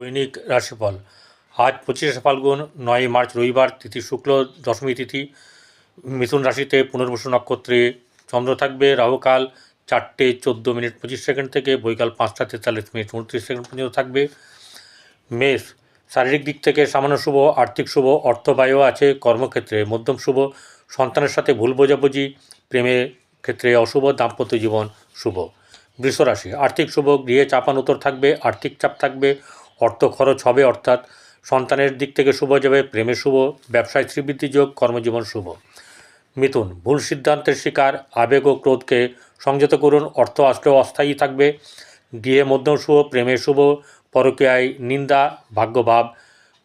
দৈনিক রাশিফল আজ 25শে ফাল্গুন 9 মার্চ রবিবার, তিথি শুক্ল, দশমী তিথি। মিথুন রাশিতে পুনর্বসু নক্ষত্রে চন্দ্র থাকবে। রাহুকাল 4:14:25 থেকে বৈকাল 5:43:29 পর্যন্ত থাকবে। মেষ, শারীরিক দিক থেকে সামান্য শুভ, আর্থিক শুভ, অর্থব্যয়ও আছে। কর্মক্ষেত্রে মধ্যম শুভ, সন্তানের সাথে ভুল বোঝাবুঝি। প্রেমের ক্ষেত্রে অশুভ, দাম্পত্য জীবন শুভ। বৃষ রাশি, আর্থিক শুভ, গৃহে চাপানোতর থাকবে, আর্থিক চাপ থাকবে, অর্থ খরচ হবে, অর্থাৎ সন্তানের দিক থেকে শুভ যাবে। প্রেমে শুভ, ব্যবসায় শ্রীবৃদ্ধি যোগ, কর্মজীবন শুভ। মিথুন, ভুল সিদ্ধান্তের শিকার, আবেগ ও ক্রোধকে সংযত করুন, অর্থ আসলেও অস্থায়ী থাকবে। গৃহে মধ্যম শুভ, প্রেমে শুভ, পরকীয়ায় নিন্দা, ভাগ্যভাব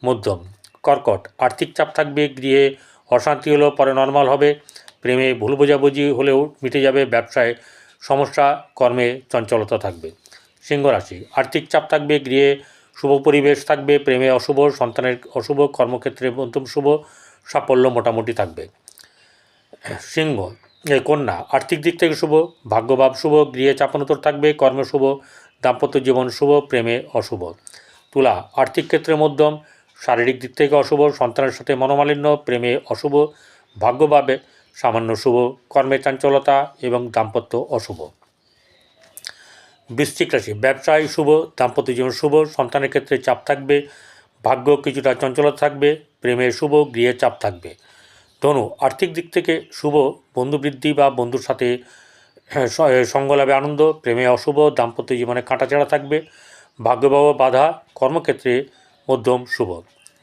মধ্যম। কর্কট, আর্থিক চাপ থাকবে, গৃহে অশান্তি হলেও পরে নর্মাল হবে। প্রেমে ভুল বোঝাবুঝি হলেও মিটে যাবে। ব্যবসায় সমস্যা, কর্মে চঞ্চলতা থাকবে। সিংহ রাশি, আর্থিক চাপ থাকবে, গৃহে শুভ পরিবেশ থাকবে। প্রেমে অশুভ, সন্তানের অশুভ, কর্মক্ষেত্রে মধ্যম শুভ, সাফল্য মোটামুটি থাকবে। কন্যা, আর্থিক দিক থেকে শুভ, ভাগ্যভাব শুভ, গৃহে চাপানোতর থাকবে, কর্ম শুভ, দাম্পত্য জীবন শুভ, প্রেমে অশুভ। তুলা, আর্থিক ক্ষেত্রে মধ্যম, শারীরিক দিক থেকে অশুভ, সন্তানের সাথে মনোমালিন্য, প্রেমে অশুভ, ভাগ্যভাবে সামান্য শুভ, কর্মে চাঞ্চলতা এবং দাম্পত্য অশুভ। বৃশ্চিক রাশি, ব্যবসায় শুভ, দাম্পত্য জীবন শুভ, সন্তানের ক্ষেত্রে চাপ থাকবে, ভাগ্য কিছুটা চঞ্চলতা থাকবে, প্রেমে শুভ, গৃহে চাপ থাকবে। ধনু, আর্থিক দিক থেকে শুভ, বন্ধুবৃদ্ধি বা বন্ধুর সাথে সঙ্গলাভে আনন্দ, প্রেমে অশুভ, দাম্পত্য জীবনে কাঁটাছেঁড়া থাকবে, ভাগ্যভাব বাধা, কর্মক্ষেত্রে মধ্যম শুভ।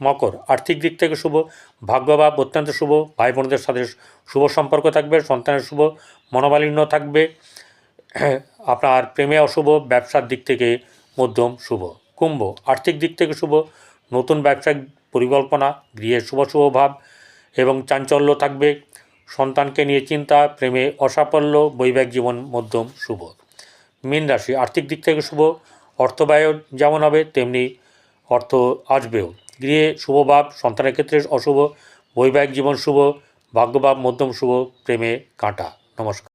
মকর, আর্থিক দিক থেকে শুভ, ভাগ্যভাব অত্যন্ত শুভ, ভাই বোনদের সাথে শুভ সম্পর্ক থাকবে, সন্তানের শুভ, মনোমালিন্য থাকবে। আপনার প্রেমে অশুভ, ব্যবসার দিক থেকে মধ্যম শুভ। কুম্ভ, আর্থিক দিক থেকে শুভ, নতুন ব্যবসায়িক পরিকল্পনা, গৃহে শুভ শুভ ভাব এবং চাঞ্চল্য থাকবে, সন্তানকে নিয়ে চিন্তা, প্রেমে অসাফল্য, বৈবাহিক জীবন মধ্যম শুভ। মীন রাশি, আর্থিক দিক থেকে শুভ, অর্থব্যয় যেমন হবে তেমনি অর্থ আসবেও। গৃহে শুভভাব, সন্তানের ক্ষেত্রে অশুভ, বৈবাহিক জীবন শুভ, ভাগ্যভাব মধ্যম শুভ, প্রেমে কাঁটা। নমস্কার।